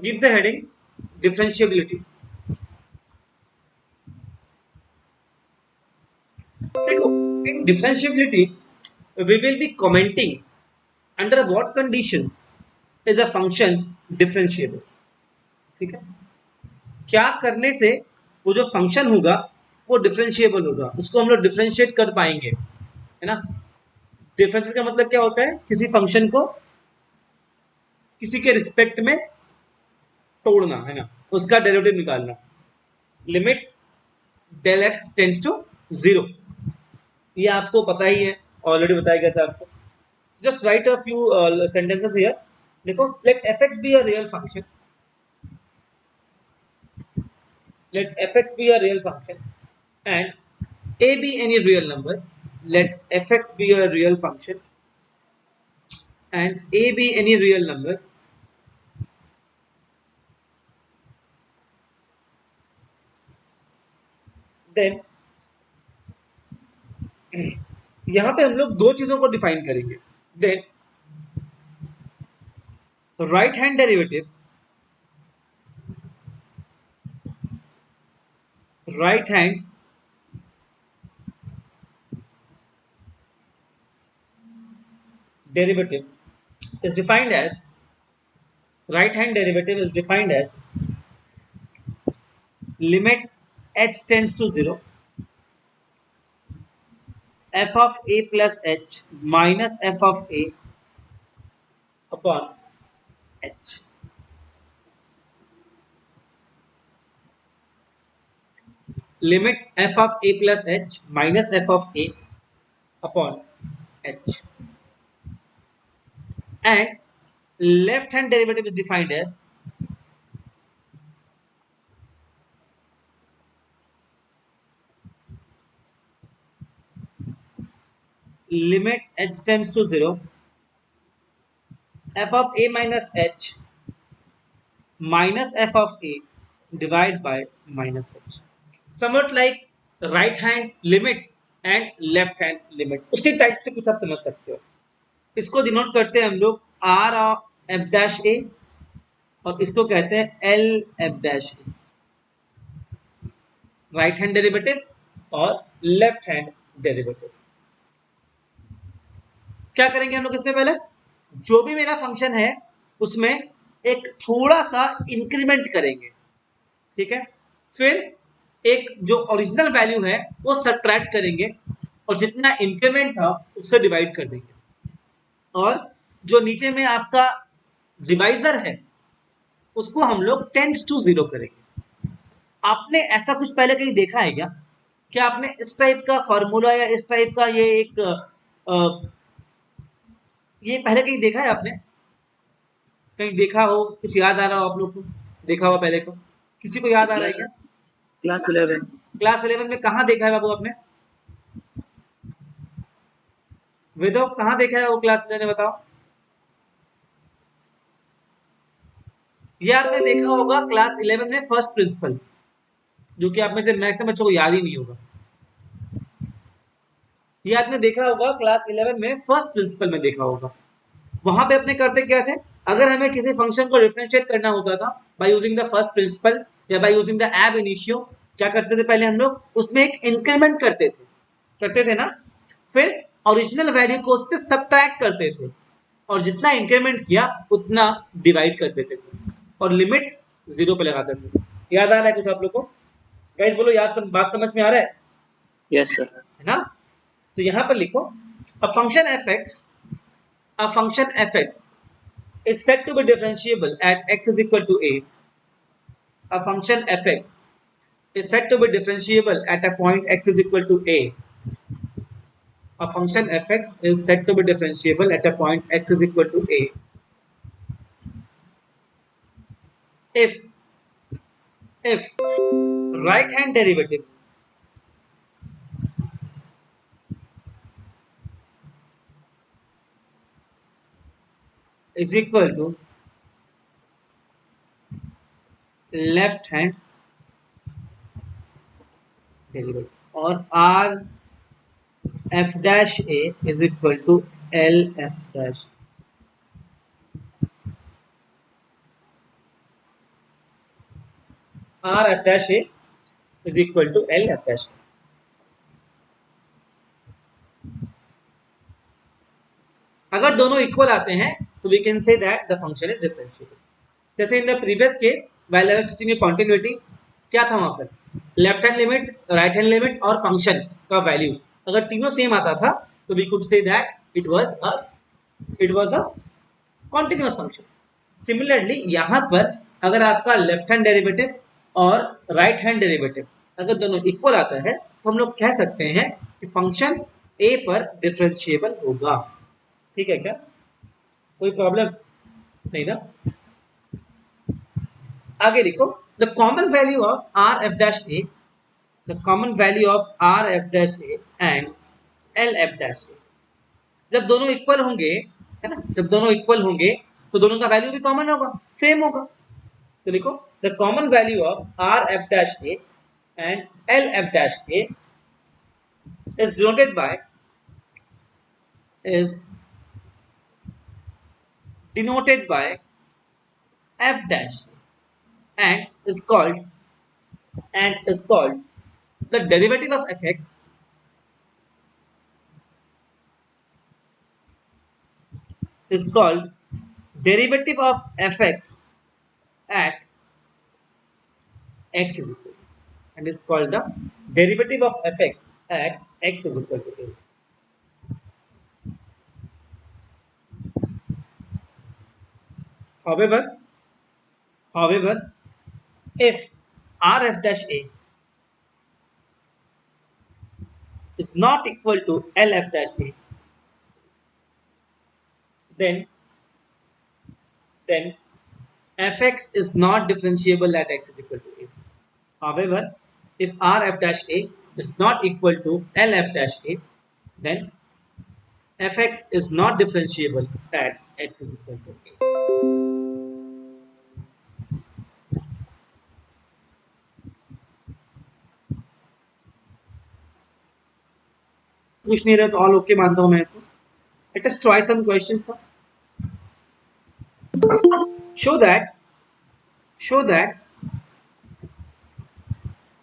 give the heading differentiability. देखो, in differentiability we will be commenting under what conditions is a function differentiable. ठीक है, क्या करने से वो जो फंक्शन होगा वो डिफरेंशिएबल होगा, उसको हम लोग डिफरेंशिएट कर पाएंगे, है ना। डिफरेंशिएट का मतलब क्या होता है, किसी फंक्शन को किसी के रिस्पेक्ट में तोड़ना, है ना, उसका डेरिवेटिव निकालना। Limit del x tends to 0, ये आपको पता ही है, ऑलरेडी बताया गया था आपको। Just write a few sentences here. देखो, let F X be a real function, let fx be a real function and a be any real number. Let fx be a real function and a be any real number. Then यहां पे हम लोग दो चीजों को define करेंगे। Then right hand derivative, right hand derivative is defined as, right hand derivative is defined as limit h tends to 0 f of a plus h minus f of a upon h. Limit f of a plus h minus f of a upon h. And left hand derivative is defined as limit h tends to 0 f of a minus h minus f of a divided by minus h. Somewhat like right hand limit and left hand limit, उसी type से कुछ आप समझ सकते हो। इसको denote करते हैं हम लोग r f डैश a और इसको कहते हैं l f dash a, right hand derivative और लेफ्ट हैंड डेरिवेटिव। क्या करेंगे हम लोग इसमें, पहले जो भी मेरा फंक्शन है उसमें एक थोड़ा सा इंक्रीमेंट करेंगे, ठीक है। फिर एक जो ओरिजिनल वैल्यू है वो सब्ट्रैक्ट करेंगे और जितना इंक्रीमेंट था उससे डिवाइड कर देंगे, और जो नीचे में आपका डिवाइजर है उसको हम लोग टेंड्स टू 0 करेंगे। आपने ऐसा कुछ पहले कहीं देखा है क्या? क्या आपने इस टाइप का फॉर्मूला या इस टाइप का ये एक ये पहले कहीं देखा है आपने? कहीं देखा हो, कुछ याद आ रहा हो आप लोग को, देखा हुआ पहले को, किसी को याद आ रहा है क्या? क्लास 11। क्लास 11 में कहाँ देखा है बाबू आपने? वेदो कहाँ देखा है वो क्लास 11 में, बताओ। ये आपने देखा होगा क्लास 11 में फर्स्ट प्रिंसिपल, जो कि आप में से मैक्सिमम बच्चों को याद ही नहीं होगा। ये आपने देखा होगा क्लास 11 में फर्स्ट प्रिंसिपल में देखा होगा। वहां पे अपने करते क्या थे, अगर हमें किसी फंक्शन को डिफरेंशिएट करना होता था by using the first principle या by using the ab initio, क्या करते थे पहले हम लोग उसमें एक इंक्रीमेंट करते थे ना, फिर ओरिजिनल वैल्यू को उससे सब्ट्रैक्ट करते थे और जितना इंक्रीमेंट किया उतना डिवाइड कर देते थे और लिमिट 0 पे लगा देते थे। याद आ रहा है कुछ आप लोग को? गाइस बोलो, याद बात समझ में आ रहा है? Yes sir. है ना। तो यहां पर लिखो, a function f(x) is said to be differentiable at x is equal to a. A function f(x) is said to be differentiable at a point x is equal to a. A function f(x) is said to be differentiable at a point x is equal to a if right hand derivative is equal to left hand derivative, or r f dash a is equal to l f dash. R F dash A is equal to L F dash. अगर दोनों equal आते हैं तो we can say that the function is differentiable. जैसे in the previous case while I was teaching continuity, क्या था वहां पर, left hand limit, right hand limit और फंक्शन का वैल्यू अगर तीनों सेम आता था तो we could say that it was a continuous function. Similarly यहाँ पर अगर आपका लेफ्ट हैंड डेरिवेटिव और राइट हैंड डेरिवेटिव अगर दोनों इक्वल आता है तो हम लोग कह सकते हैं कि फंक्शन ए पर डिफरेंशिएबल होगा। ठीक है क्या, कोई प्रॉब्लम नहीं ना। आगे लिखो, the common value of R F dash A, the common value of R F dash A and L F dash A. जब दोनों इक्वल होंगे, है ना, जब दोनों इक्वल होंगे तो दोनों का वैल्यू भी कॉमन होगा, सेम होगा। तो लिखो, the common value of R F dash A and L F dash A is denoted by is denoted by f dash and is called the derivative of fx is called derivative of fx at x is equal and is called the derivative of fx at x is equal to a. However, if rf dash a is not equal to lf dash a, then then fx is not differentiable at x is equal to a. However, if rf dash a is not equal to lf dash a, then fx is not differentiable at x is equal to a. पूछ नहीं रहे तो all okay मानता हूं मैं इसको। Let us try some questions now. show that show that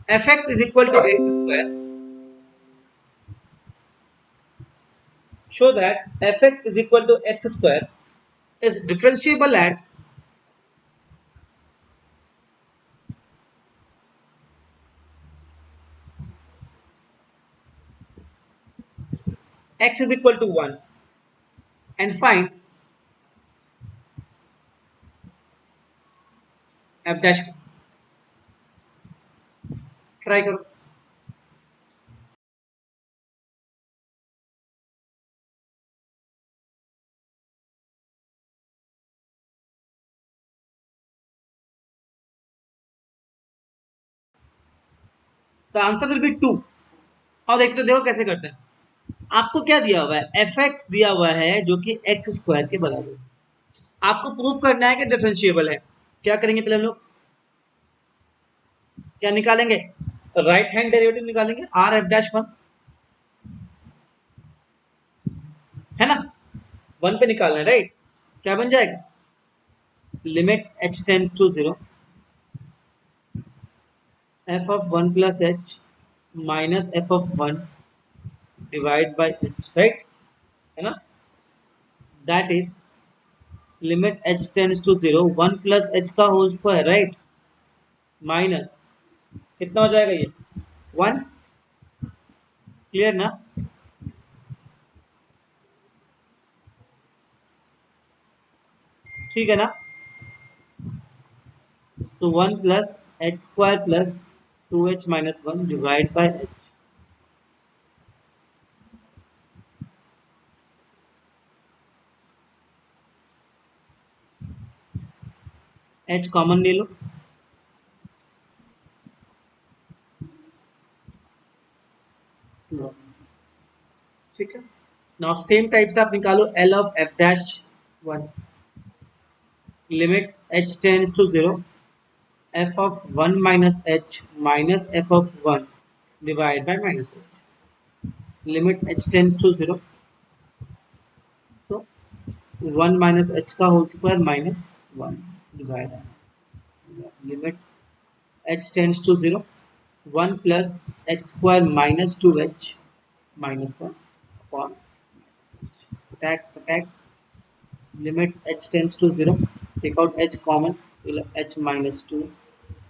fx is equal to x square. Show that fx is equal to x square is differentiable at x is equal to 1 and find f dash। Try करो। The answer will be 2। और देख तो देखो कैसे करते हैं। आपको क्या दिया हुआ है, एफ एक्स दिया हुआ है जो कि एक्स स्क्वायर के बराबर है। आपको प्रूफ करना है कि डिफरेंशिएबल है। क्या करेंगे पहले हम लोग, क्या निकालेंगे, राइट हैंड डेरिवेटिव निकालेंगे, आर एफ डैश 1 है ना, 1 पे निकालना है, राइट। क्या बन जाएगा, limit h tends to 0 f of 1 plus h minus f of 1 divide by h, right, है ना। That is limit h tends to 0 1 plus h का होल स्क्वायर, राइट, माइनस कितना हो जाएगा ये 1। क्लियर ना। ठीक है ना। तो 1 plus H square plus 2h minus 1 divide by h common ले लो, ठीक है। नाउ सेम टाइप से आप निकालो L of F dash 1, limit h tends to 0 f of 1 minus h minus f of 1 divided by minus h, limit h tends to 0, so 1 minus h का whole square minus 1 divided by limit h tends to 0, 1 plus h square minus 2h minus 1 upon minus h. Attack, limit h tends to 0, take out h common, will h minus 2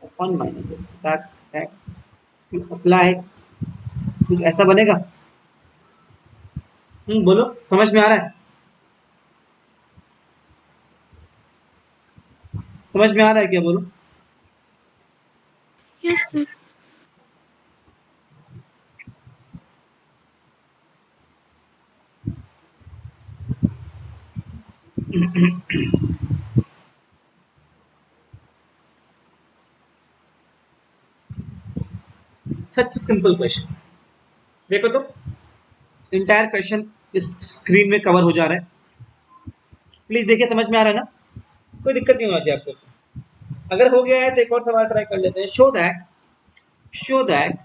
upon minus h. Attack, apply, कुछ ऐसा बनेगा? बोलो, समझ में आ रहा है? समझ में आ रहा है क्या? बोलो. Yes, sir. सच सिंपल क्वेश्चन. देखो तो इंटायर क्वेश्चन इस स्क्रीन में कवर हो जा रहा है. प्लीज देखिए, समझ में आ रहा है ना? कोई दिक्कत नहीं होना चाहिए आपको. अगर हो गया है तो एक और सवाल ट्राई कर लेते हैं. Show that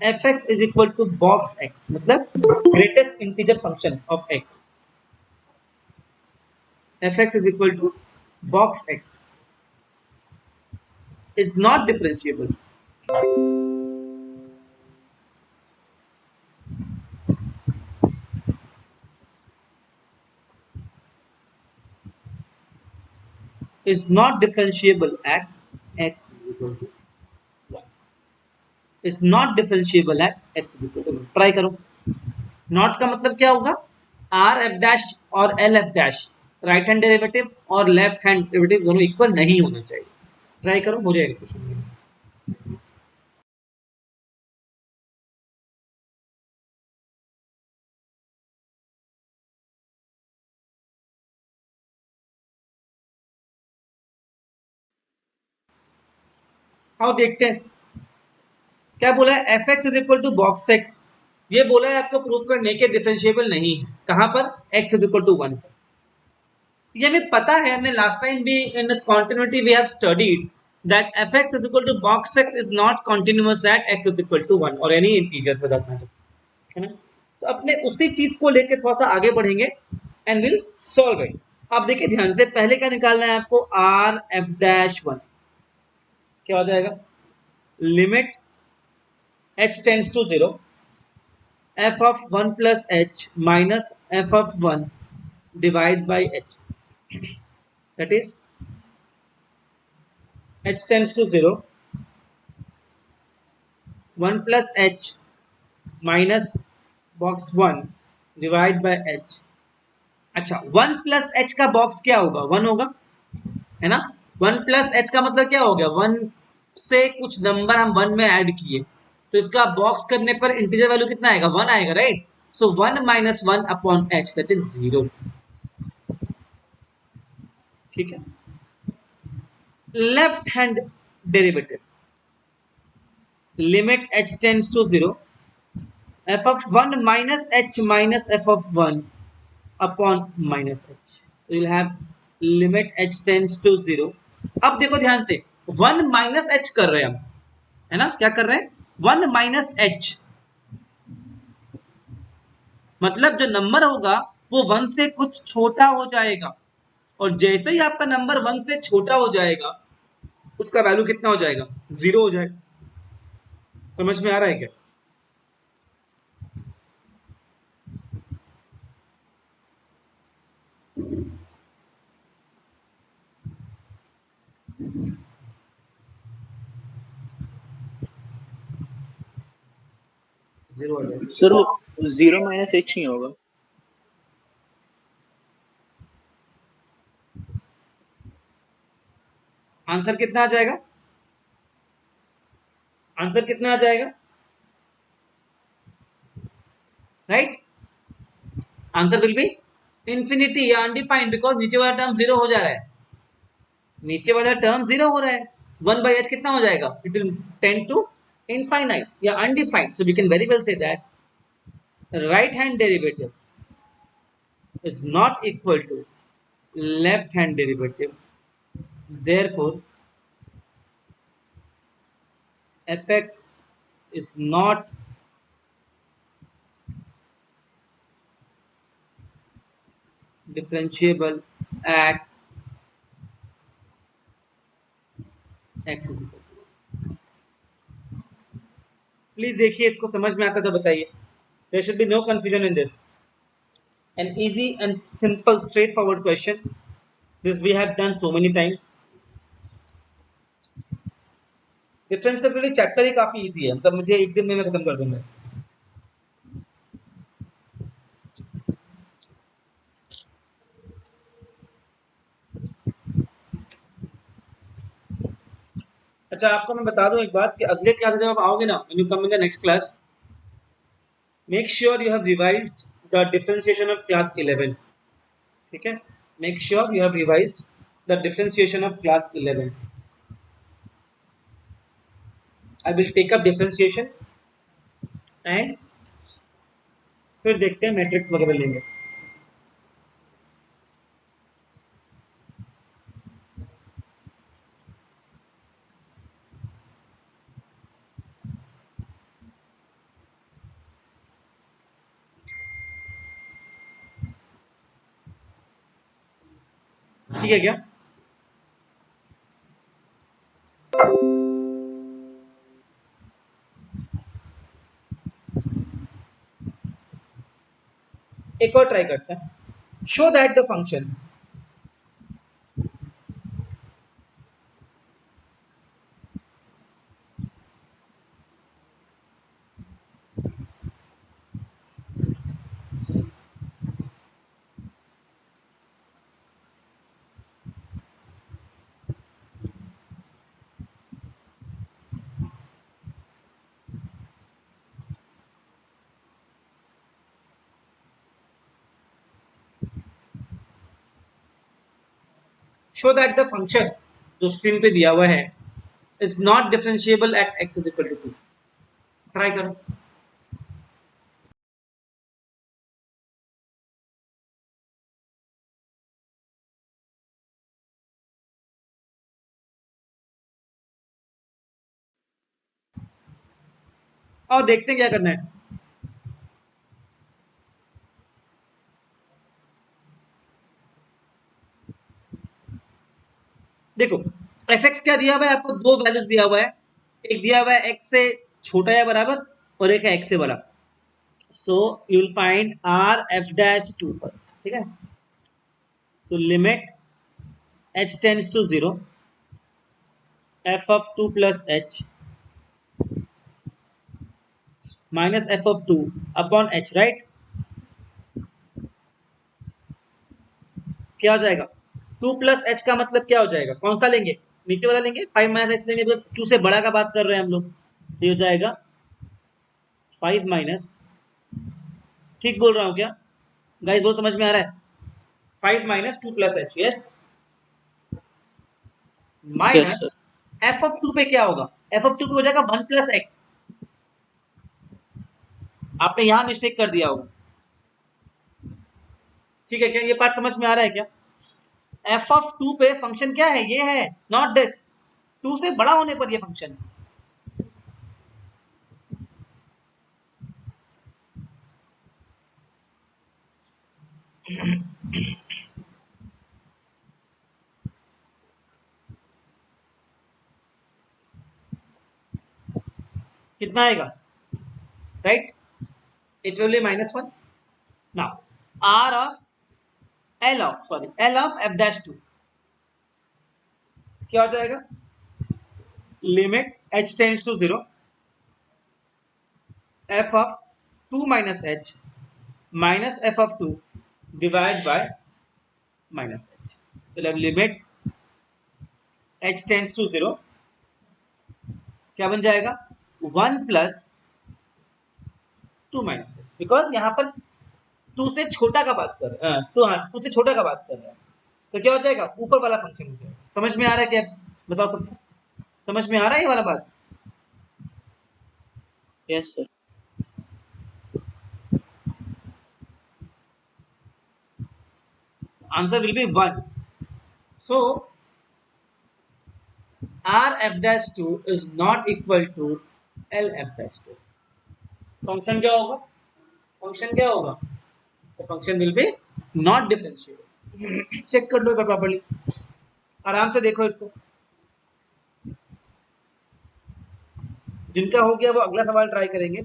fx is equal to box x, मतलब greatest integer function of x. fx is equal to box x is not differentiable. Is not differentiable at x is equal to 1. Is not differentiable at x is equal to 1. Try करो. Not का मतलब क्या होगा? Are F dash और L F dash right hand derivative और left hand derivative दोनों equal नहीं होना चाहिए. ट्राई करो, हो जाएगा क्वेश्चन. आओ देखते हैं क्या बोला है. F X is equal to box X. ये बोला है आपको प्रूफ करने के डिफरेंशिएबल नहीं है. कहां पर? एक्स इज इक्वल टू 1 पर. ये हमें पता है, हमने लास्ट टाइम भी in continuity we have studied that fx is equal to box x is not continuous at x is equal to 1 or any integer for that matter. है ना? तो अपने उसी चीज को लेके थोड़ा सा आगे बढ़ेंगे एंड विल सॉल्व इट. आप देखिए ध्यान से, पहले क्या निकालना है आपको? R F dash 1. क्या हो जाएगा? Limit h tends to 0, f of 1 plus h minus f of 1 divide by h. That is h tends to 0, 1 plus h minus box 1 divide by h. अच्छा, 1 प्लस h का box क्या होगा? 1 होगा, है ना? 1 प्लस h का मतलब क्या हो गया? 1 से कुछ नंबर हम 1 में ऐड किए तो इसका बॉक्स करने पर इंटीजर वैल्यू कितना आएगा? 1 आएगा, right? So 1 minus 1 upon h, that is 0. ठीक है. Left hand derivative, limit h tends to 0, f of 1 minus h minus f of 1 upon minus h. So you'll have limit h tends to 0. अब देखो ध्यान से, 1 minus h कर रहे हैं हम, है ना? क्या कर रहे हैं? 1 माइनस h, मतलब जो नंबर होगा वो 1 से कुछ छोटा हो जाएगा. और जैसे ही आपका नंबर 1 से छोटा हो जाएगा उसका वैल्यू कितना हो जाएगा? 0 हो जाएगा. समझ में आ रहा है क्या? जीरो हो जाएगा. सर वो 0 माइनस h नहीं होगा. आंसर कितना आ जाएगा? आंसर कितना आ जाएगा? Right? Answer will B infinity या अनडिफाइंड, बिकॉज नीचे वाला टर्म 0 हो जा रहा है. नीचे वाला टर्म 0 हो रहा है. 1 by h कितना हो जाएगा? It will tend to infinite या undefined. So we can very well say that right hand derivative is not equal to left hand derivative. Therefore fx is not differentiable at x is equal to 1. Please देखिए, इसको समझ में आता तो बताइए. There should be no confusion in this. An easy and simple straightforward question. This we have done so many times. Differentiability chapter ही काफी easy है, मतलब मुझे एक दिन में मैं खत्म कर दूंगा इसको. अच्छा, आपको मैं बता दूं एक बात कि अगले क्लास जब आप आओगे ना, when you come in the next class, make sure you have revised the differentiation of class 11. ठीक है, make sure you have revised the differentiation of class 11. I will take up differentiation and फिर देखते हैं matrix वगैरह लेंगे. ठीक है क्या? एक और ट्राई करते हैं. Show that the function show that the function जो स्क्रीन पे दिया हुआ है is not differentiable at x is equal to 2. Try करो. और देखते हैं क्या करना है. देखो, एफ एक्स क्या दिया हुआ है आपको, दो वैल्यूज दिया हुआ है. एक दिया हुआ है एक्स से छोटा या बराबर, और एक है एक्स से बड़ा. So you will find R F dash two first. ठीक है, सो limit H tends to 0, F of 2 plus H minus F of 2 upon H. Right, क्या हो जाएगा? 2 प्लस एच का मतलब क्या हो जाएगा? कौन सा लेंगे? नीचे वाला लेंगे, 5 माइनस एच लेंगे, मतलब 2 से बड़ा का बात कर रहे हैं हम लोग. तो ये हो जाएगा 5 माइनस, ठीक बोल रहा हूँ क्या गाइस? बहुत समझ में आ रहा है? 5 minus 2 plus H. Yes, yes minus sir. F of 2 पे क्या होगा? एफ ऑफ 2 पे हो जाएगा 1 प्लस एक्स. आपने यहां मिस्टेक कर दिया होगा. ठीक है क्या? ये पार्ट समझ में आ रहा है क्या? एफ ऑफ 2 पे फंक्शन क्या है? ये है, नॉट दिस. 2 से बड़ा होने पर ये फंक्शन है. कितना आएगा? Right, it will be -1. Now R of L of F dash 2 क्या हो जाएगा? Limit H tends to 0, F of 2 minus H minus F of 2 divide by minus H. मतलब लिमिट एच टेंड्स टू 0 क्या बन जाएगा? 1 प्लस 2 माइनस एच, बिकॉज यहाँ पर 2 से छोटा का बात कर रहे हैं. तो हाँ, 2 से छोटा का बात कर रहे हैं. तो क्या हो जाएगा? ऊपर वाला फंक्शन हो जाएगा. समझ में आ रहा है क्या? बताओ सबको, समझ में आ रहा है ये वाला बात? Yes sir. Answer will be 1. So R f dash 2 is not equal to L f dash 2. Function क्या होगा? फंक्शन क्या होगा? The function will be not differentiable. Check कर लो एक बार प्रॉपर्ली, आराम से देखो इसको. जिनका हो गया वो अगला सवाल ट्राई करेंगे।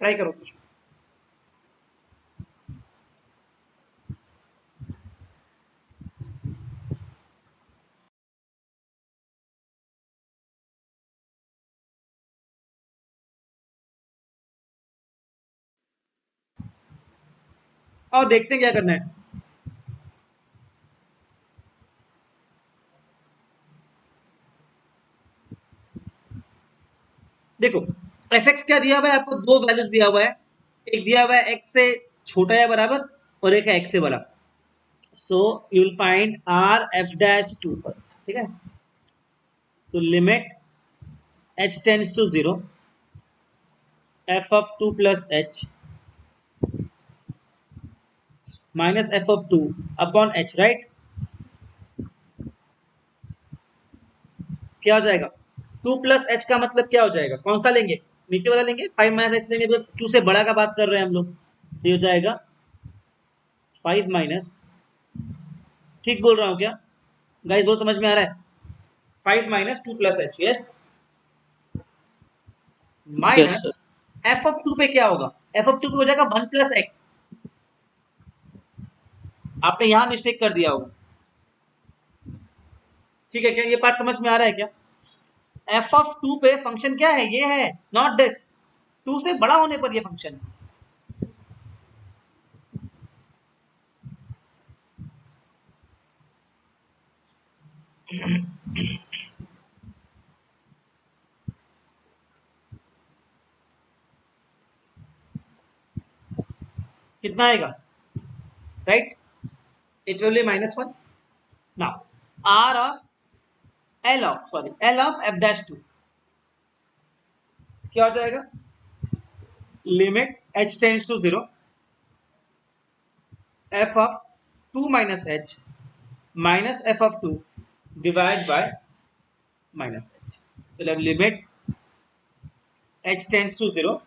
ट्राई करो कुछ। और देखते हैं क्या करना है। देखो एफ एक्स क्या दिया हुआ है आपको, दो वैल्यूज दिया हुआ है। एक दिया हुआ है एक्स से छोटा या बराबर, और एक है एक्स से बड़ा। So you will find R F dash two first, ठीक है। सो limit h tends to 0, f of 2 plus h minus f of 2 upon h, right. क्या हो जाएगा, 2 प्लस h का मतलब क्या हो जाएगा, कौन सा लेंगे, नीचे वाला लेंगे, 5 माइनस h लेंगे, तो 2 से बड़ा का बात कर रहे हैं हम लोग। ये हो जाएगा 5 माइनस, ठीक बोल रहा हूँ क्या गाइस, बहुत समझ में आ रहा है। 5 minus 2 plus h, yes, yes minus sir. f of 2 पे क्या होगा, f ऑफ 2 पे हो जाएगा 1 प्लस x। आपने यहां मिस्टेक कर दिया होगा, ठीक है क्या, ये पार्ट समझ में आ रहा है क्या। f ऑफ 2 पे फंक्शन क्या है, ये है, नॉट दिस। 2 से बड़ा होने पर ये फंक्शन है। कितना आएगा, right, it will be -1। Now r of L of f dash 2 क्या हो जाएगा, limit h tends to 0, f of 2 minus h minus f of 2 divide by minus h। तो लिमिट h टेंड्स टू 0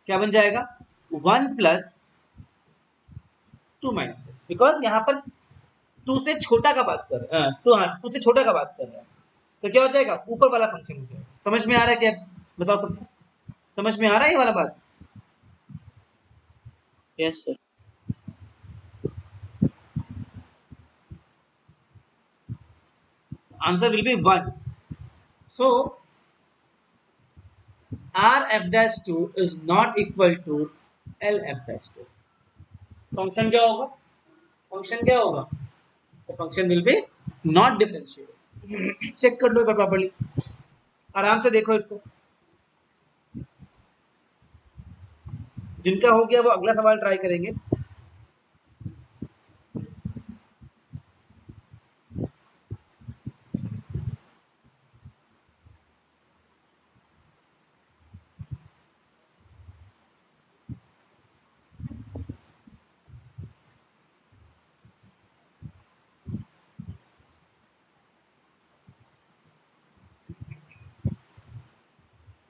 क्या बन जाएगा, 1 प्लस 2 माइनस h, बिकॉज यहाँ पर 2 से छोटा का बात कर रहे हैं, तो हाँ 2 से छोटा का बात कर रहे हैं, तो क्या हो जाएगा, ऊपर वाला फंक्शन हो जाएगा। समझ में आ रहा है क्या, बताओ सबको, समझ में आ रहा है ये वाला बात। Yes sir. Answer will be 1। So r f dash 2 is not equal to l f dash 2। Function क्या होगा, फंक्शन क्या होगा, तो function will be not differentiable. Check कर लो प्रॉपर्ली, आराम से देखो इसको। जिनका हो गया वो अगला सवाल ट्राई करेंगे।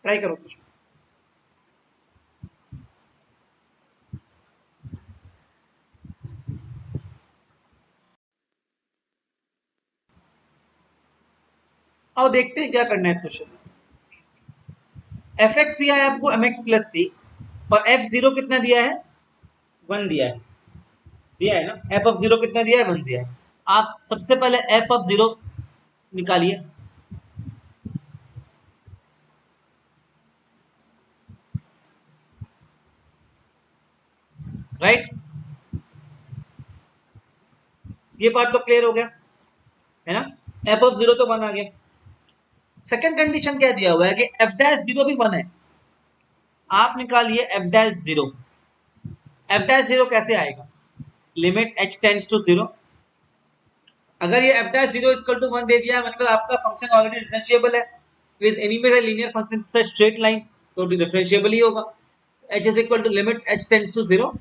ट्राई करो कुछ। और देखते हैं क्या करना है इस क्वेश्चन में। एफ एक्स दिया है आपको एम एक्स प्लस सी, और एफ जीरो कितना दिया है, 1 दिया है, दिया है ना, एफ ऑफ जीरो कितना दिया है, 1 दिया है। आप सबसे पहले एफ ऑफ जीरो निकालिए, राइट, ये पार्ट तो क्लियर हो गया है ना। एफ ऑफ जीरो तो 1 आ गया। सेकंड कंडीशन क्या दिया हुआ है कि एफ डैश जीरो भी 1 है। आप निकालिए F dash zero. F dash zero कैसे आएगा, लिमिट एच टेंड्स टू 0। अगर ये F dash zero equal to 1 दे दिया मतलब आपका फंक्शन ऑलरेडी डिफरेंशिएबल है। Is anyways a linear function से स्ट्रेट लाइन, तो डिफरेंशिएबल ही होगा। h is equal to limit h tends to 0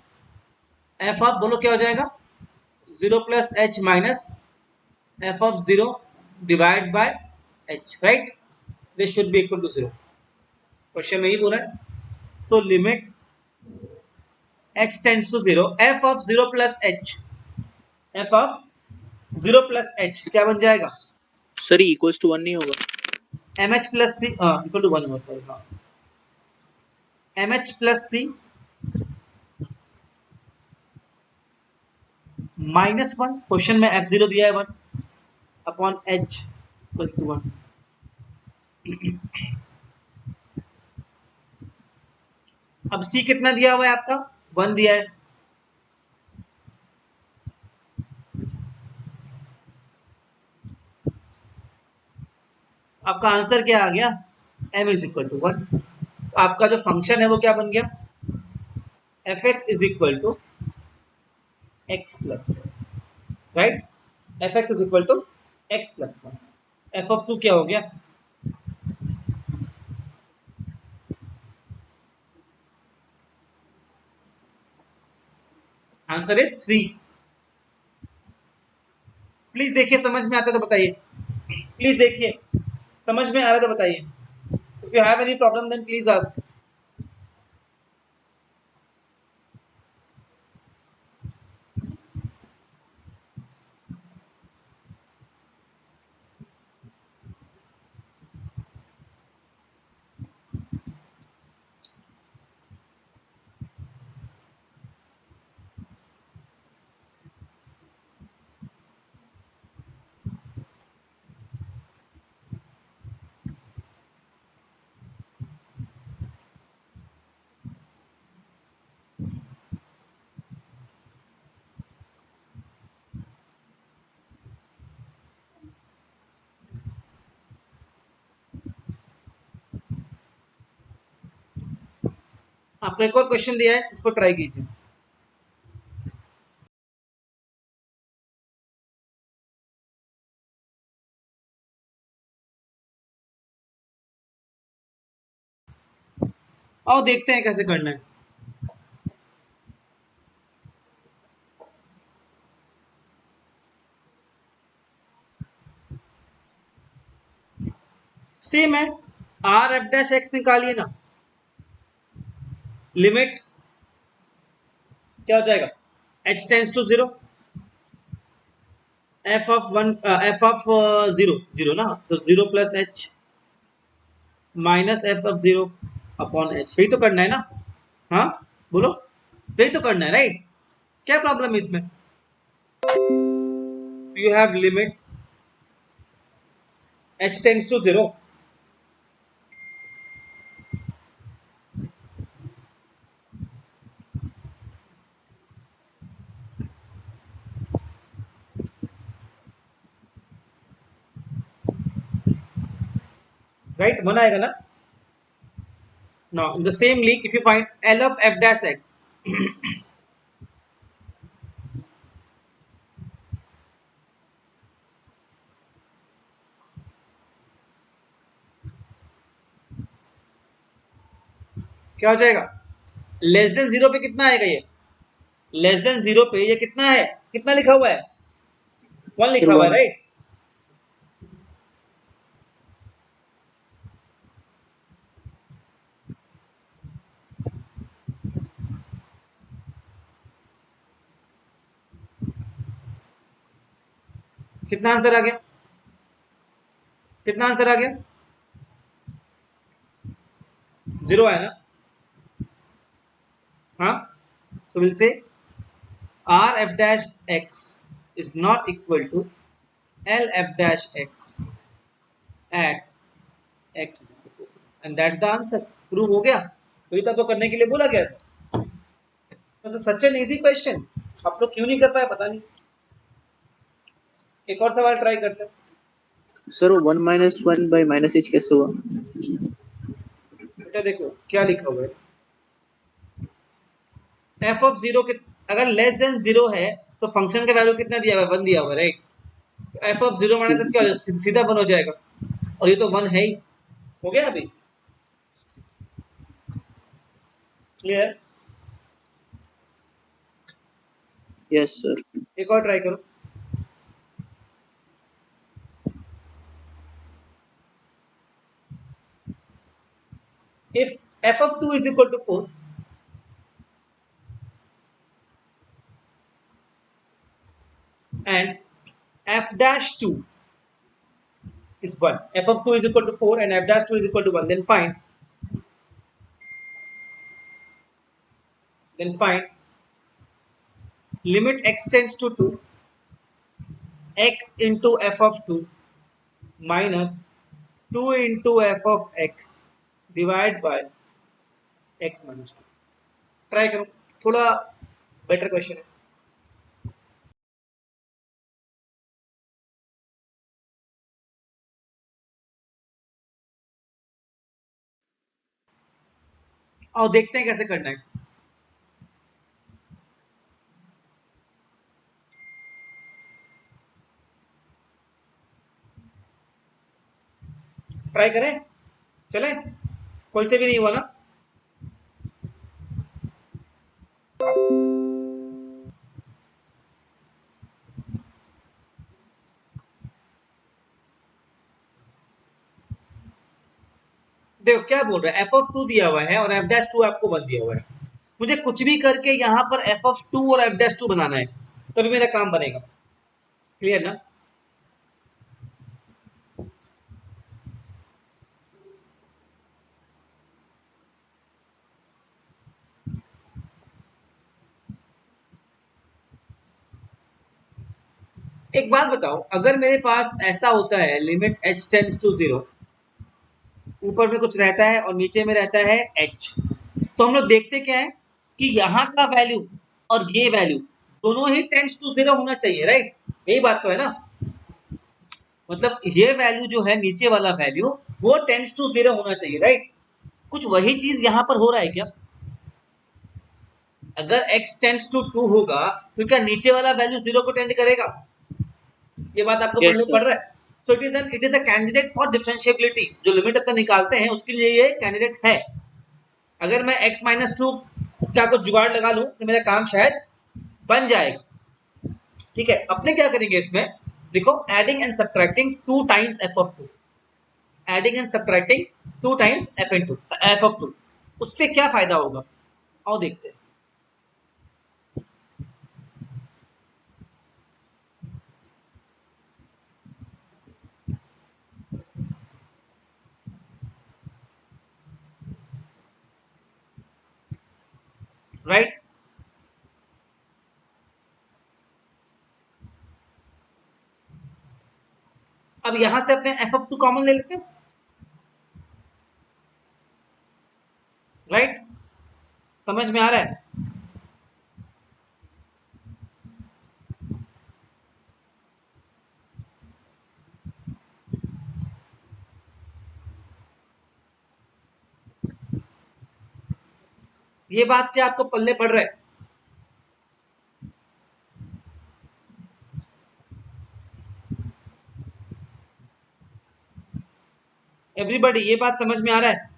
F of बोलो क्या हो जाएगा 0 plus H minus F of 0 divide by H, right? This should be equal to 0। Question में ही बोला है। सो limit x tends to 0 F of 0 plus H, F of 0 plus H क्या बन जाएगा सर इक्वल्स टू 1 नहीं होगा? M H plus C equal to 1 होगा, सॉरी हाँ, M H plus C minus 1, question में f0 दिया है 1 अपॉन h इक्वल टू 1। अब c कितना दिया हुआ है आपका 1 दिया है, आपका आंसर क्या आ गया m इज इक्वल टू 1। आपका जो फंक्शन है वो क्या बन गया F X is equal to X plus, right? F X is equal to X plus 1। F of 2 क्या हो गया आंसर इज 3। प्लीज देखिए समझ में आता है तो बताइए, प्लीज देखिए समझ में आ रहा है तो बताइए। If you have any problem then please ask. आपको एक और क्वेश्चन दिया है, इसको ट्राई कीजिए। आओ देखते हैं कैसे करना है। सेम है, आर एफ डैश एक्स निकालिए ना, लिमिट क्या हो जाएगा h tends to 0 F of 1 F of 0 0 ना, तो 0 plus H minus F of 0 upon H, यही तो करना है ना? हाँ बोलो, यही तो करना है, राइट? क्या प्रॉब्लम है इसमें? You have limit h tends to 0 right, 1 आएगा ना? Now in the same leak if you find l of f dash x क्या हो जाएगा लेस देन 0 पे कितना आएगा ये लेस देन 0 पे ये कितना है, कितना लिखा हुआ है 1 सर लिखा हुआ है, 1। राइट? कितना आंसर आ गया, कितना आंसर आ गया 0 है ना? हाँ, so we'll say r f dash x is not equal to l f dash x at x is equal to 0 and that's the answer। Prove हो गया, तो ये तो आपको करने के लिए बोला गया था। तो सच एन इजी क्वेश्चन, आप लोग क्यों नहीं कर पाए पता नहीं। एक और सवाल ट्राई करते हैं। Sir 1 minus 1 by minus H कैसे हुआ? बेटा देखो क्या लिखा हुआ है एफ ऑफ 0 के अगर लेस देन 0 है तो फंक्शन का वैल्यू कितना दिया हुआ है 1 दिया हुआ है, राइट? तो एफ ऑफ 0 माने तो क्या हो जाएगा? सीधा 1 हो जाएगा, और ये तो 1 है ही, हो गया अभी क्लियर? Yes sir. एक और ट्राई करो। If f of 2 is equal to 4 and f dash 2 is 1, f of 2 is equal to 4 and f dash 2 is equal to 1, then find limit x tends to 2 x into f of 2 minus 2 into f of x divided by x minus 2। Try करो, थोड़ा better question है। और देखते हैं कैसे करना है। Try करें, चले, कोई से भी नहीं हुआ ना। देखो क्या बोल रहा है, एफ ऑफ 2 दिया हुआ है और एफ डैश 2 आपको 1 दिया हुआ है। मुझे कुछ भी करके यहाँ पर एफ ऑफ 2 और एफ डैश 2 बनाना है, तभी मेरा काम बनेगा। क्लियर ना। एक बात बताओ, अगर मेरे पास ऐसा होता है लिमिट h टेंड्स टू 0, ऊपर में कुछ रहता है और नीचे में रहता है h, तो हम लोग देखते क्या है कि यहाँ का वैल्यू और ये वैल्यू दोनों ही टेंड्स टू 0 होना चाहिए, राइट। यही बात तो है ना। मतलब ये वैल्यू जो है, नीचे वाला वैल्यू, वो टेंड्स टू 0 होना चाहिए, राइट। कुछ वही चीज यहाँ पर हो रहा है क्या? अगर x टेंड्स टू 2 होगा तो क्या नीचे वाला वैल्यू 0 को टेंड करेगा? ये बात आपको यस पढ़ सर। रहा है। So it is a candidate for differentiability. जो लिमिट अपना निकालते हैं उसके लिए ये कैंडिडेट है। अगर मैं x माइनस 2 का कुछ जुगाड़ लगा लूं तो मेरा काम शायद बन जाएगा। ठीक है, अपने क्या करेंगे इसमें, देखो, adding and subtracting 2 times f of 2, adding and subtracting 2 times f of 2, उससे क्या फायदा होगा आओ देखते हैं। राइट, अब यहां से अपने f ऑफ 2 कॉमन ले लेते हैं, राइट। समझ में आ रहा है? ये बात क्या आपको पल्ले पड़ रहा है? एवरीबॉडी ये बात समझ में आ रहा है?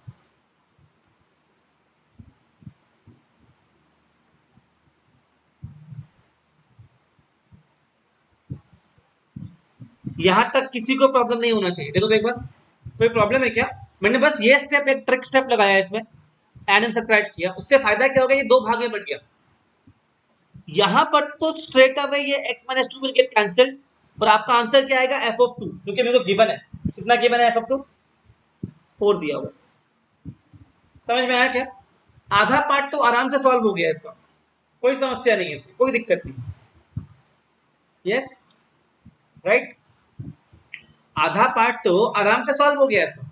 यहां तक किसी को प्रॉब्लम नहीं होना चाहिए। देखो तो एक बार, कोई प्रॉब्लम है क्या? मैंने बस ये स्टेप, एक ट्रिक स्टेप लगाया इसमें, एड एंड सब्ट्रैक्ट किया, उससे फायदा क्या होगा, ये दो भाग में बट गया। यहां पर तो स्ट्रेट अवे ये x minus 2 will get cancelled और आपका आंसर क्या आएगा, f ऑफ 2, क्योंकि मेरे को गिवन है। कितना गिवन है? f ऑफ 2 4 दिया हुआ। समझ में आया क्या? आधा पार्ट तो आराम से सॉल्व हो गया इसका, कोई समस्या नहीं है इसमें, कोई दिक्कत नहीं। यस, राइट, आधा पार्ट तो आराम से सॉल्व हो गया इसका।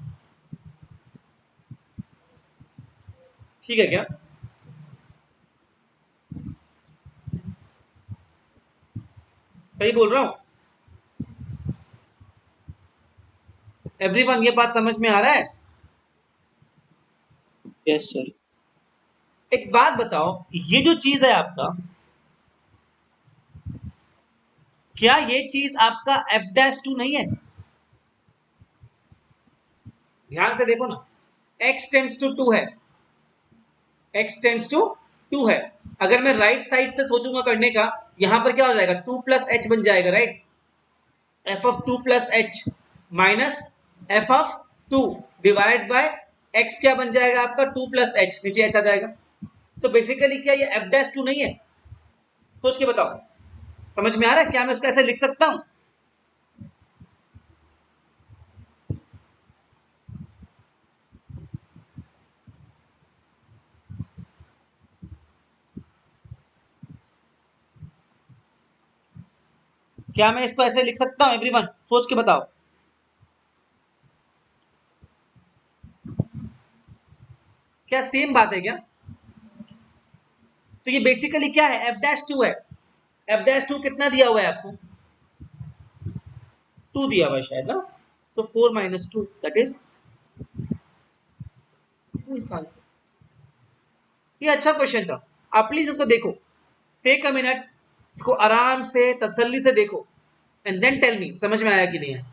ठीक है क्या? सही बोल रहा हूं? एवरीवन ये बात समझ में आ रहा है? Yes sir. एक बात बताओ, ये जो चीज है आपका, क्या ये चीज आपका f डैश 2 नहीं है? ध्यान से देखो ना, x टेंड्स टू 2 है, x टेंड्स टू 2 है। अगर मैं राइट साइड से सोचूंगा करने का, यहां पर क्या हो जाएगा, 2 प्लस एच बन जाएगा, right. F of 2 plus H minus F of 2 divide bye x क्या बन जाएगा आपका, 2 प्लस एच, नीचे एच आ जाएगा। तो बेसिकली क्या ये एफ डैश 2 नहीं है, सोच के बताओ, समझ में आ रहा है क्या मैं इसको ऐसे लिख सकता हूं। क्या मैं इसको ऐसे लिख सकता हूं एवरीवन, सोच के बताओ। क्या सेम बात है क्या। तो ये बेसिकली क्या है, एफ डैश 2 है। एफ डैश 2 कितना दिया हुआ है आपको, 2 दिया हुआ है शायद ना। सो 4 माइनस 2 दैट इज आंसर। ये अच्छा क्वेश्चन था, आप प्लीज इसको देखो, टेक अ मिनट, इसको आराम से तसल्ली से देखो एंड देन टेल मी समझ में आया कि नहीं आया।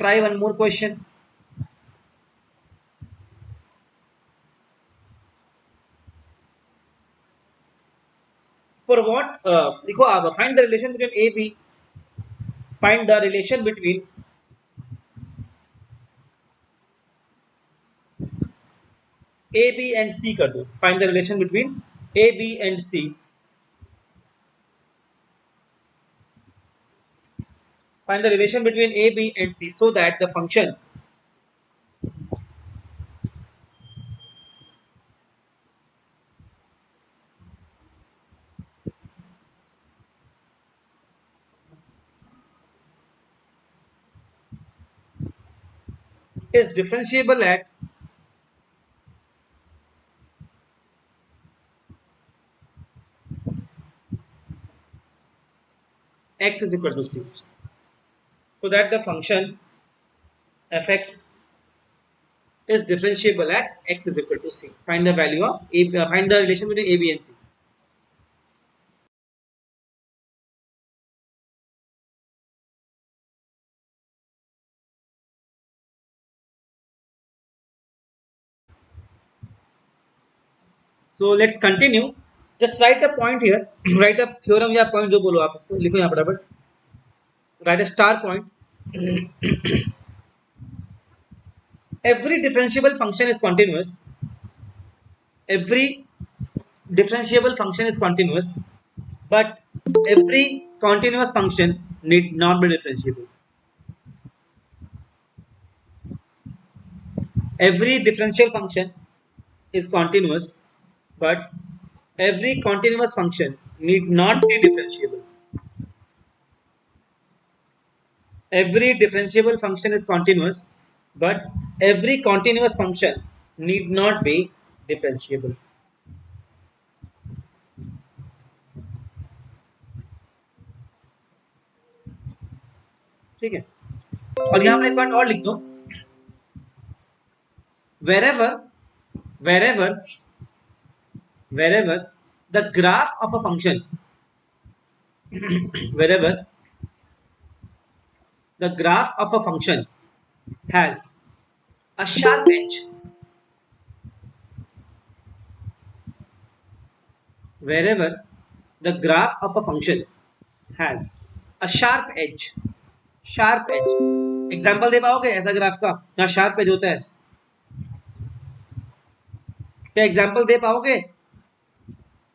Try one more question. For what? देखो आप find the relation between A B. Find the relation between A B and C कर दो. Find the relation between A B and C. Find the relation between A B and C so that the function is differentiable at x is equal to c. so that the function fx is differentiable at x is equal to c. Find the value of a, find the relation between a, b and c. So let's continue. Just write a point here. Write a theorem या point जो बोलो आप इसको लिखो यहाँ फटाफट. Write a star point. Every differentiable function is continuous. Every differentiable function is continuous, but every continuous function need not be differentiable. Every differential function is continuous, but every continuous function need not be differentiable. Every differentiable function is continuous, but every continuous function need not be differentiable. ठीक है. और यहाँ पर एक बात और लिख दो. Wherever the graph of a function wherever the graph of a function has a sharp edge, wherever the graph of a function has a sharp edge. Example दे पाओगे ऐसा ग्राफ का जहाँ शार्प एज होता है? क्या एग्जाम्पल दे पाओगे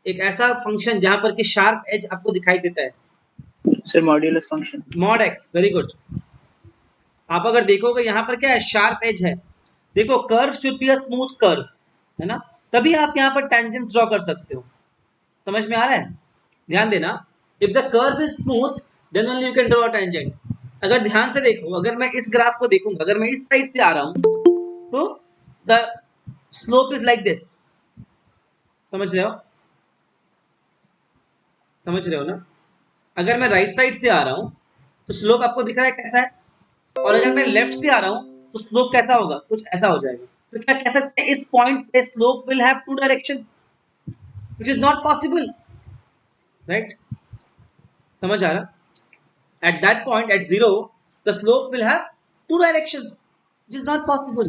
एक ऐसा फंक्शन जहां पर कि शार्प एज आपको दिखाई देता है? Sir modulus function. Mod x. Very good. आप अगर देखोगे यहाँ पर क्या है? शार्प एज है. देखो curve should be a smooth curve, है ना? तभी आप यहाँ पर टेंजेंट्स ड्रॉ कर सकते हो. समझ में आ रहा है? ध्यान देना. If the curve is smooth then only you can draw a tangent. अगर ध्यान से देखो, अगर मैं इस ग्राफ को देखूंगा, अगर मैं इस साइड से आ रहा हूं तो the slope is like this. समझ रहे हो? समझ रहे हो ना? अगर मैं राइट साइड से आ रहा हूं तो स्लोप आपको दिख रहा है कैसा है, और अगर मैं लेफ्ट से आ रहा हूं तो स्लोप कैसा होगा? कुछ ऐसा हो जाएगा. तो क्या कह सकते हैं इस पॉइंट पे slope will have two directions, which is not possible. Right? समझ आ रहा? At that point, at zero, the slope will have two directions, which is not possible.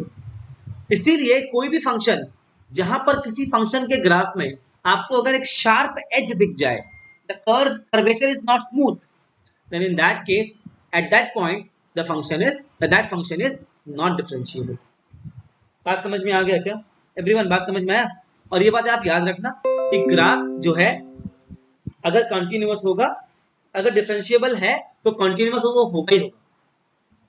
इसीलिए कोई भी फंक्शन जहां पर किसी फंक्शन के ग्राफ में आपको अगर एक शार्प एज दिख जाए, the curvature is not smooth, then in that case, at that point, that function is not differentiable. बात समझ में आ गया क्या? एवरीवन, बात समझ में आया? और ये बात आप याद रखना कि ग्राफ जो है अगर कंटिन्यूअस होगा, अगर डिफरेंशिएबल है तो कंटिन्यूअस वो होगा ही होगा,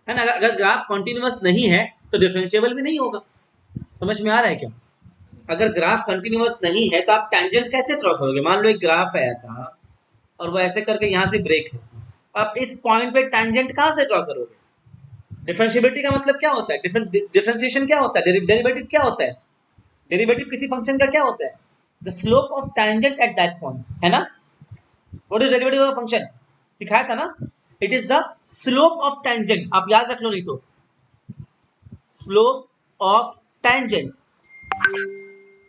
है ना? अगर ग्राफ कंटिन्यूअस नहीं है तो डिफरेंशिएबल भी नहीं होगा. समझ में आ रहा है क्या? अगर ग्राफ कंटिन्यूअस नहीं है तो आप टेंजेंट कैसे ड्रॉ करोगे? मान लो एक ग्राफ है ऐसा और वो ऐसे करके यहाँ से ब्रेक है, आप इस पॉइंट पे टेंजेंट कहाँ से ड्रॉ करोगे? डिफरेंशिएबिलिटी का मतलब क्या होता है? डिफरेंशिएशन क्या होता है? डेरिवेटिव क्या होता है? डेरिवेटिव किसी फंक्शन का क्या होता है? The slope of tangent at that point, है ना? What is derivative of function? सिखाया था ना? It is the slope of tangent. आप याद रख लो नहीं तो. Slope of tangent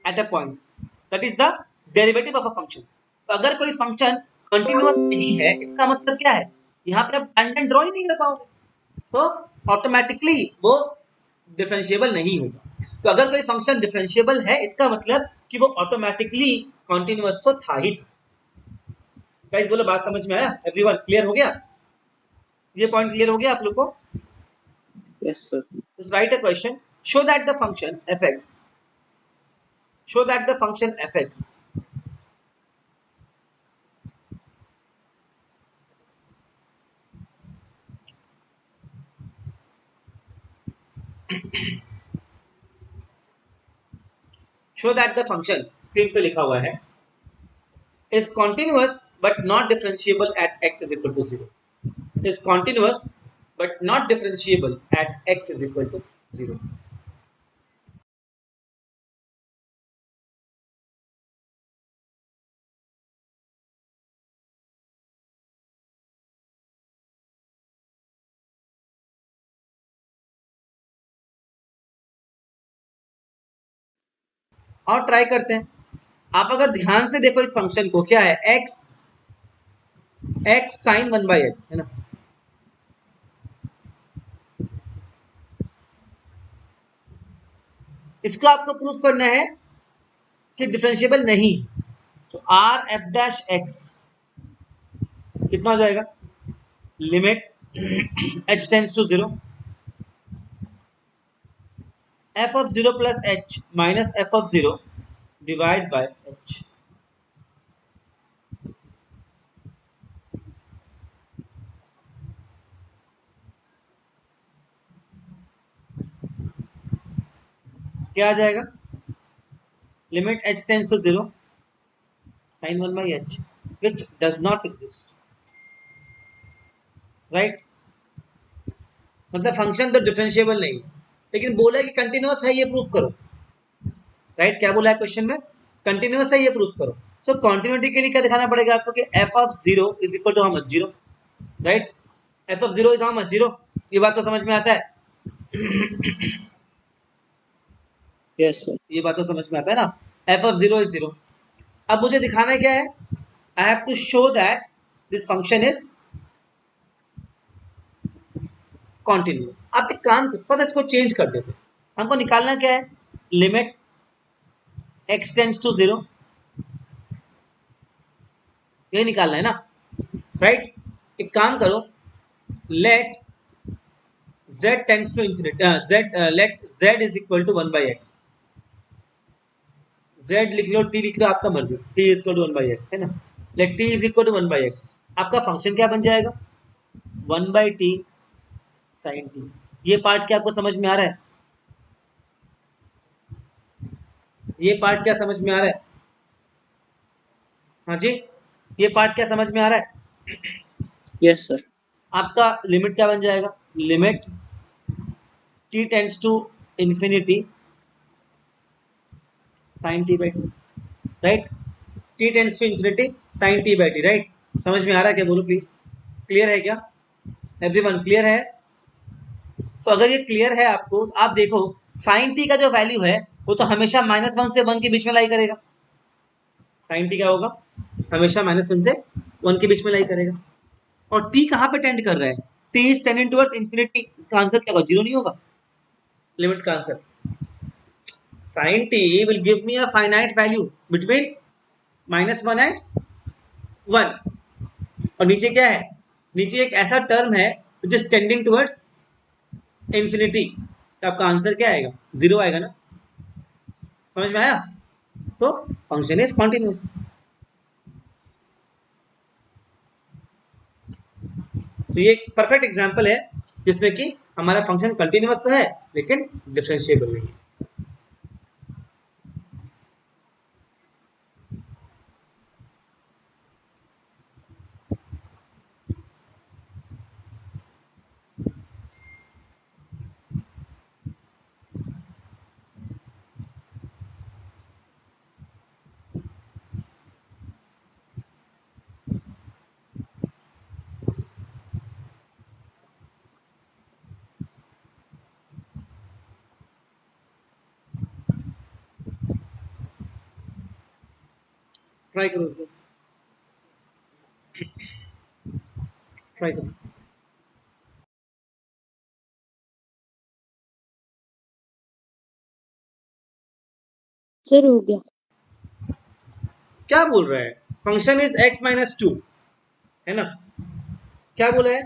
at a point, that is the derivative of a function. तो अगर कोई फंक्शन कंटिन्यूअस नहीं है, इसका मतलब क्या है? यहाँ पे आप टेंजेंट ड्रॉ ही नहीं कर पाओगे, सो ऑटोमेटिकली वो डिफरेंशिएबल नहीं होगा. तो अगर कोई फंक्शन डिफरेंशिएबल है, इसका मतलब कि वो ऑटोमेटिकली कंटिन्यूअस तो था ही था. गाइस बोलो, बात समझ में आया? एवरीवन क्लियर हो गया? ये पॉइंट क्लियर हो गया आप लोग को? Yes sir. Just write a question. Show that the function fx. Show that the function fx show that the function screen पे लिखा हुआ है is continuous but not differentiable at x is equal to 0. Is continuous but not differentiable at x is equal to 0. और try करते हैं। आप अगर ध्यान से देखो इस फंक्शन को, क्या है, x साइन 1/x है ना। इसको आपको प्रूफ करना है कि डिफरेंशिएबल नहीं। तो आर एफ डैश एक्स कितना हो जाएगा, limit h tends to 0 f of 0 plus h minus f of 0 divide by h। क्या आ जाएगा, limit h tends to 0 sin 1 by h which does not exist, right. मतलब function तो differentiable नहीं है, लेकिन बोला कि कंटिन्यूअस है, ये प्रूफ करो, राइट। क्या बोला है क्वेश्चन में, कंटिन्यूअस है, ये प्रूफ करो। सो कंटिन्यूटी के लिए क्या दिखाना पड़ेगा आपको कि f of 0 is equal to how much, 0, right. f of 0 is how much, 0। ये बात तो समझ में आता है, Yes, sir. ये बात तो समझ में आता है ना, f ऑफ 0 इज 0। अब मुझे दिखाना क्या है, I have to show that this function is continuous. आप एक काम करो, इसको चेंज कर देते, हमको निकालना क्या है, लिमिट x टेंड्स टू 0, ये निकालना है ना, राइट। एक काम करो, let z tends to infinity, let z is equal to 1/x। z लिख लो, t लिख लो, आपका मर्जी, t is equal to 1/x है ना। Let t is equal to 1/x, आपका फंक्शन क्या बन जाएगा, 1/t sin t। ये पार्ट क्या आपको समझ में आ रहा है, ये पार्ट क्या समझ में आ रहा है, हाँ जी, ये पार्ट क्या समझ में आ रहा है। Yes, sir. आपका लिमिट क्या बन जाएगा, limit t tends to infinity sin t by t, right. t tends to infinity sin t by t, right. समझ में आ रहा है क्या, बोलो प्लीज, क्लियर है क्या, एवरीवन क्लियर है। सो अगर ये क्लियर है आपको, आप देखो sin t का जो वैल्यू है वो तो हमेशा -1 से 1 के बीच में लाई करेगा। sin t क्या होगा, हमेशा -1 से 1 के बीच में लाई करेगा। और t कहाँ पे टेंड कर रहा है, t is tending towards infinity, इसका आंसर क्या होगा, 0 नहीं होगा, लिमिट का answer. sin t will give me a finite value between -1 and 1। और नीचे क्या है, नीचे एक ऐसा टर्म है which is tending towards infinity, तो आपका आंसर क्या आएगा, 0 आएगा ना। समझ में आया, तो फंक्शन इज कॉन्टिन्यूस। तो ये एक परफेक्ट एग्जांपल है जिसमें कि हमारा फंक्शन कंटिन्यूअस तो है लेकिन डिफरेंशिएबल नहीं है। ट्राई करो उसको, ट्राई करो। सर हो गया। क्या बोल रहा है, फंक्शन इज x-2 है ना, क्या बोला है,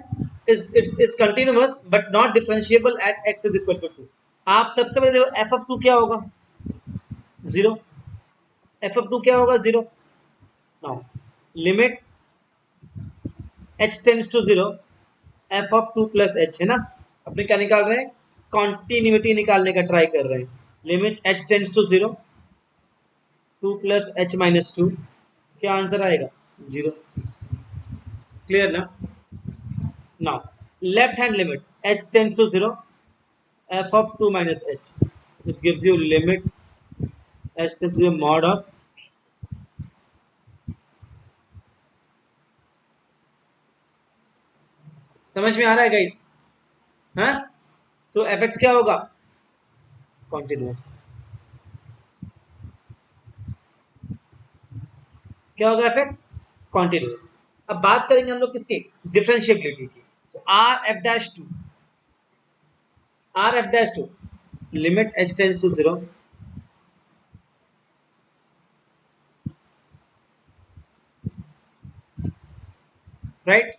it's continuous but not differentiable at x is equal to 2। आप सबसे पहले देखो f ऑफ 2 क्या होगा, 0। f ऑफ 2 क्या होगा, 0। Now limit h tends to 0 f of 2 plus h है ना। अपने क्या निकाल रहे हैं, कॉन्टिन्यूटी निकालने का ट्राई कर रहे हैं। Limit h tends to 0 2 plus h minus 2, क्या आंसर आएगा, 0। क्लियर ना। Now left hand limit h tends to 0 f of 2 minus h which gives you limit h tends to be mod of समझ में आ रहा है गाइस, हाँ। सो F x क्या होगा, कॉन्टिन्यूस। क्या होगा एफ एक्स कॉन्टिन्यूस। अब बात करेंगे हम लोग किसकी, डिफरेंशिएबिलिटी की। तो R F dash two limit H tends to 0, right.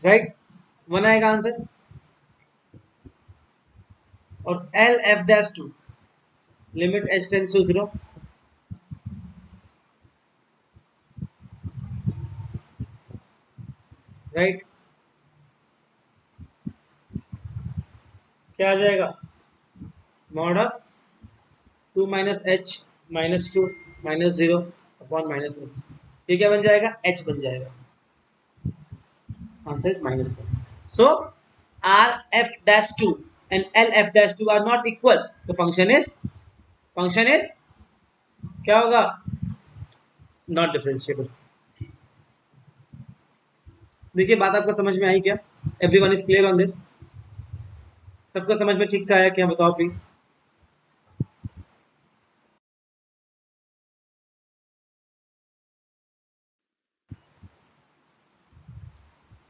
Right, one आएगा आंसर। और L F dash two limit H tends to 0, right. क्या आ जाएगा, mod of 2 minus H minus 2 minus 0 upon minus H. ये क्या बन जाएगा, एच बन जाएगा। Answer is -1. So rf-2 and lf-2 are not equal. तो फंक्शन इज क्या होगा, नॉट डिफरेंशिएबल। देखिए बात आपको समझ में आई क्या, everyone is clear on this? सबको समझ में ठीक से आया क्या, बताओ please.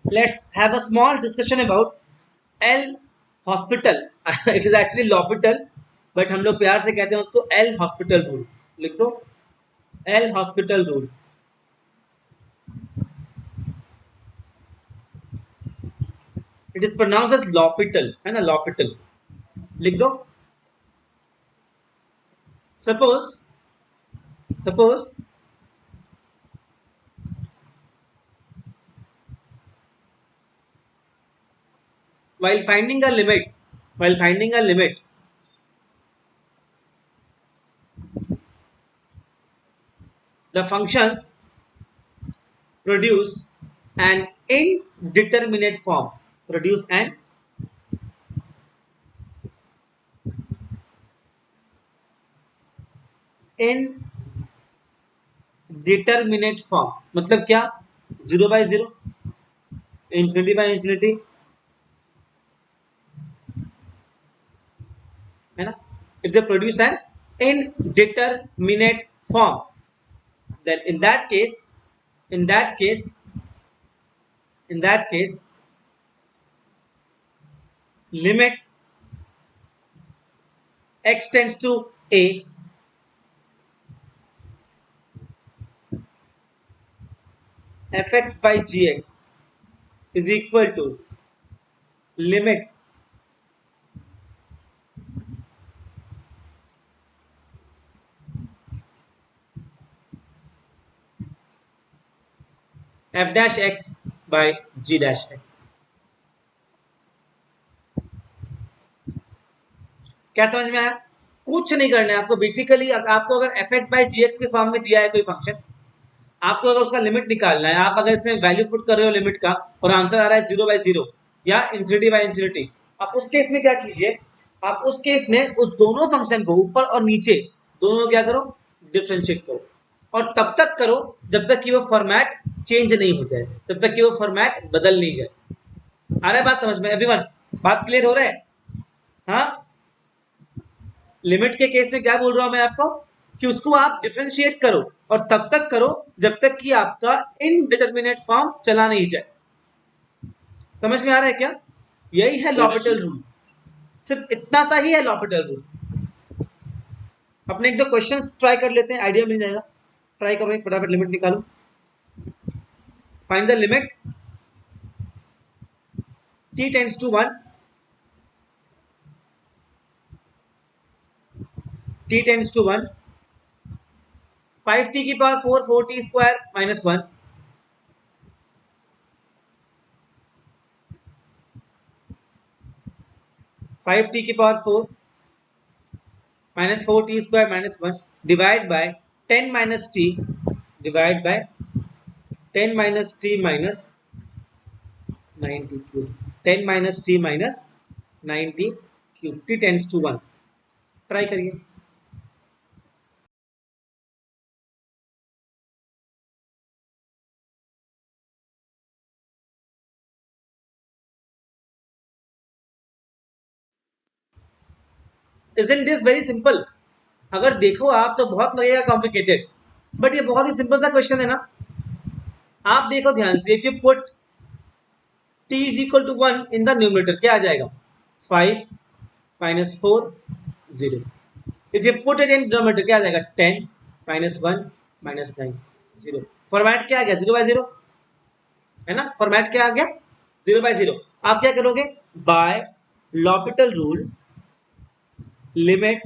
Let's have a small discussion about L hospital. It is actually l'hôpital, but हम लोग प्यार से कहते हैं उसको L hospital rule. लिख दो L hospital rule. It is pronounced as l'hôpital, है ना, l'hôpital. लिख दो। Suppose while finding a limit, the functions produce an indeterminate form. Produce an indeterminate form. मतलब क्या, 0/0, infinity/infinity, है ना। If they produce an indeterminate form, then in that case, limit x tends to a, fx by gx is equal to limit f dash x by g dash x। क्या समझ में आया? कुछ नहीं करना है आपको, बेसिकली आपको अगर F X by G X के फॉर्म में दिया है कोई फंक्शन, आपको अगर उसका लिमिट निकालना है, आप अगर इसमें वैल्यू पुट कर रहे हो लिमिट का और आंसर आ रहा है 0/0 या infinity/infinity, आप उस केस में क्या कीजिए, आप उस केस में उस दोनों फंक्शन को ऊपर और नीचे दोनों क्या करो, डिफरेंशिएट करो। और तब तक करो जब तक कि वो फॉर्मेट चेंज नहीं हो जाए, तब तक कि वो फॉर्मेट बदल नहीं जाए। आ रहा है बात समझ में एवरीवन? बात क्लियर हो रहा है? हाँ, लिमिट के केस में क्या बोल रहा हूं मैं आपको, कि उसको आप डिफरेंशिएट करो और तब तक करो जब तक कि आपका इनडिटरमिनेट फॉर्म चला नहीं जाए। समझ में आ रहा है क्या? यही है लॉपिटल रूल, सिर्फ इतना सा ही है लॉपिटल रूल। अपने एक दो क्वेश्चंस ट्राई कर लेते हैं, आइडिया मिल जाएगा। ट्राई करो, एक फटाफट लिमिट निकालो। Find the limit t tends to 1, t tends to 1, 5t की power 4, 4t square minus 1, 5t की power 4 minus 4t square minus 1 divide by 10 minus t, divide by 10 minus t minus 90 cube, 10 minus t minus 90 cube, t tends to 1। Try करिए। Isn't this very simple? अगर देखो आप तो बहुत लगेगा complicated, but ये बहुत ही सिंपल सा क्वेश्चन है ना. आप देखो ध्यान से, if you put t is equal to 1 in the numerator, क्या आ जाएगा? 5 minus 4 0. If you put it in denominator, क्या आ जाएगा? 10 minus 1 minus 9 0. फॉर्मेट क्या आ गया? 0 by 0 है ना. फॉर्मेट क्या आ गया? 0 by 0. आप क्या करोगे? By L'Hopital rule, limit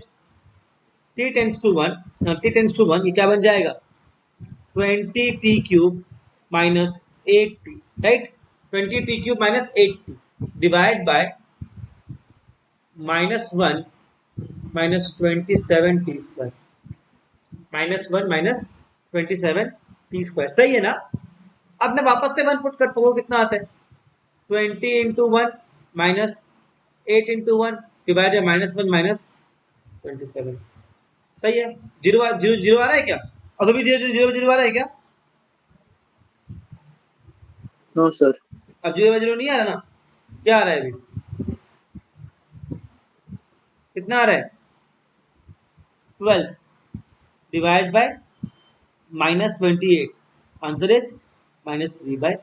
t tends to 1, ये क्या बन जाएगा? 20t cube minus 8t, right. 20t cube minus 8t divide by -1 minus 27t square, -1 minus 27t square. सही है ना. अब मैं वापस से 1 पुट करता हूँ, कितना आता है? 20 into 1 minus 8 into 1 divide by -1 minus 27. सही है. जीरो जीरो जीरो आ रहा है क्या? अभी भी जीरो जीरो जीरो आ रहा है क्या? No sir. अब 0 by 0 नहीं आ रहा ना. क्या आ रहा है अभी? कितना आ रहा है? 12 divide by -28. Answer is -3 by.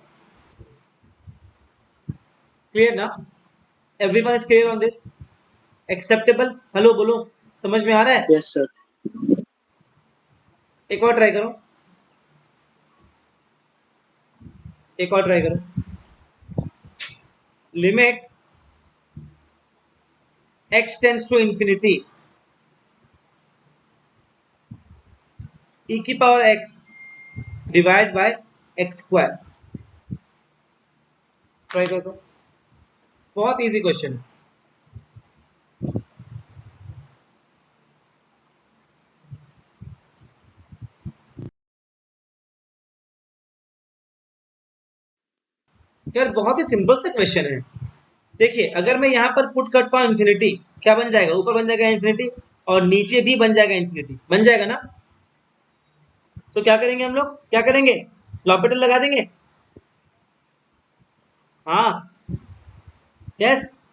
Clear ना? Everyone is clear on this? Acceptable? Hello बोलो, समझ में आ रहा है? Yes sir. एक और ट्राई करो, एक और ट्राई करो. Limit x tends to infinity e की power x divide by x square. Try करो, बहुत इजी क्वेश्चन है. यार बहुत ही सिंपल सा क्वेश्चन है. देखिए, अगर मैं यहाँ पर पुट करता हूँ इंफिनिटी, क्या बन जाएगा? ऊपर बन जाएगा इंफिनिटी और नीचे भी बन जाएगा इंफिनिटी. बन जाएगा ना. तो क्या करेंगे हम लोग? क्या करेंगे? लॉपिटल लगा देंगे. हाँ, यस.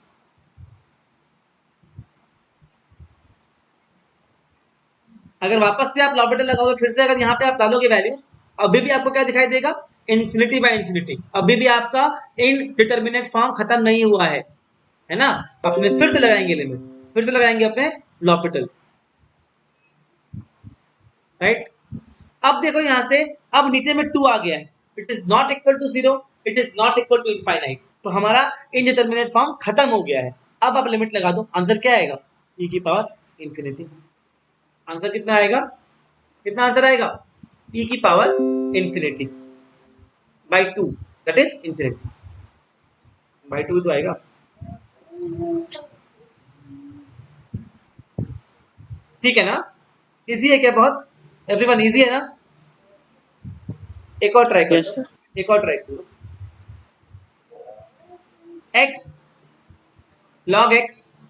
अगर वापस से आप लॉपिटल लगाओगे, फिर से अगर यहाँ पे आप डालोगे वैल्यूज, अभी भी आपको क्या दिखाई देगा? Infinity by infinity. अभी भी आपका इनडिटरमिनेट फॉर्म खत्म नहीं हुआ है ना. अपने फिर से लगाएंगे लिमिट, फिर से लगाएंगे अपने लॉपिटल, राइट. अब देखो यहाँ से, अब नीचे में 2 आ गया है. It is not equal to 0, it is not equal to infinite. तो हमारा इनडिटरमिनेट फॉर्म खत्म हो गया है. अब आप लिमिट लगा दो. आंसर क्या आएगा? e की पावर इन्फिनिटी. आंसर कितना आएगा? कितना आंसर आएगा? e की power infinity by 2, that is infinity by 2 तो आएगा. ठीक है ना. इजी है क्या? बहुत एवरीवन इजी है ना. एक और ट्राई यस करो, सर. एक और ट्राई करो. x log x,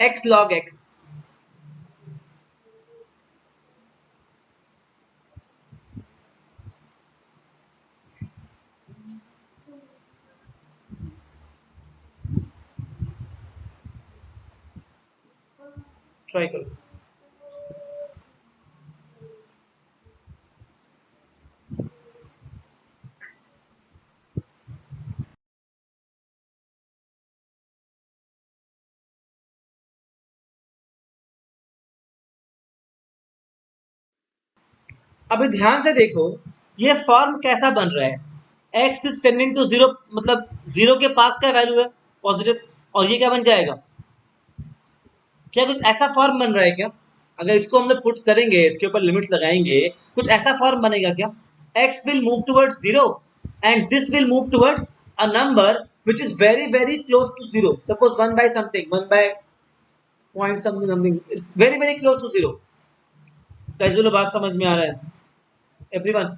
x log x. Try करो. अभी ध्यान से देखो, ये फॉर्म कैसा बन रहा है? x इज टेंडिंग टू 0, मतलब 0 के पास का वैल्यू है पॉजिटिव, और ये क्या बन जाएगा? क्या कुछ ऐसा फॉर्म बन रहा है क्या? अगर इसको हम लोग पुट करेंगे, इसके ऊपर लिमिट्स लगाएंगे, कुछ ऐसा फॉर्म बनेगा क्या? x will move towards 0 and this will move towards a number which is very very close to 0. Suppose 1 by something, 1 by point something something, it's very very close to 0. Guys बोलो, बात समझ में आ रहा है? Everyone,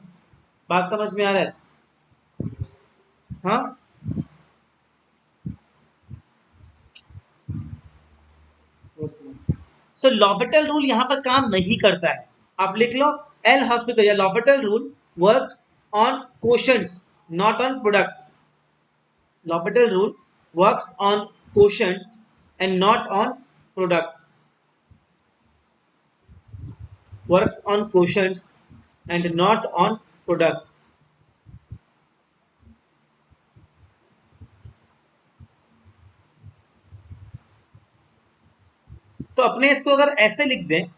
बात समझ में आ रहा है? हाँ. सो लॉपिटल रूल यहाँ पर काम नहीं करता है. आप लिख लो, एल हॉस्पिटल या L'Hopital rule works on quotients not on products. L'Hopital rule works on quotient and not on products. works on quotients and not on products. तो अपने इसको अगर ऐसे लिख दें,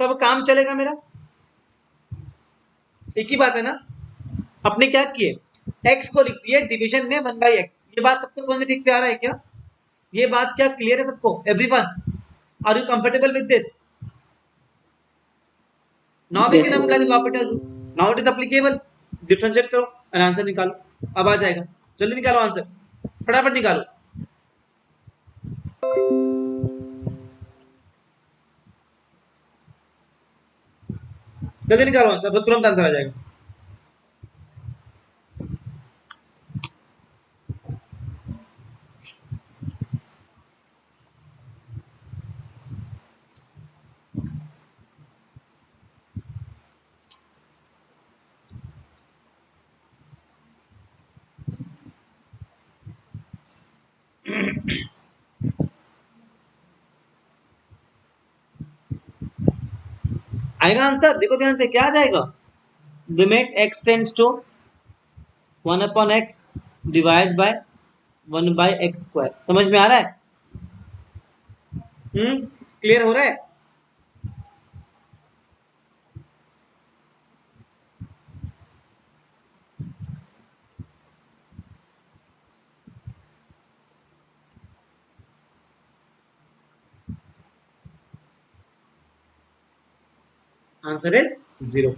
तब काम चलेगा मेरा। एक ही बात है ना। अपने क्या किए, x को लिख दिए डिवीजन में 1/x। ये बात सबको समझ में ठीक से आ रहा है क्या? ये बात क्या क्लियर है सबको? Everyone, are you comfortable with this? Now we Yes, can sir. Apply the L'Hopital rule. Now it is applicable. Differentiate करो और आंसर निकालो। अब आ जाएगा, जल्दी निकालो आंसर, फटाफट निकालो। जल्दी निकालो आंसर, तो तुरंत आंसर आ जाएगा। आएगा आंसर, देखो ध्यान से, क्या आ जाएगा? Limit x tends to 1/x divide by 1/x²। समझ में आ रहा है? क्लियर हो रहा है? Answer is 0।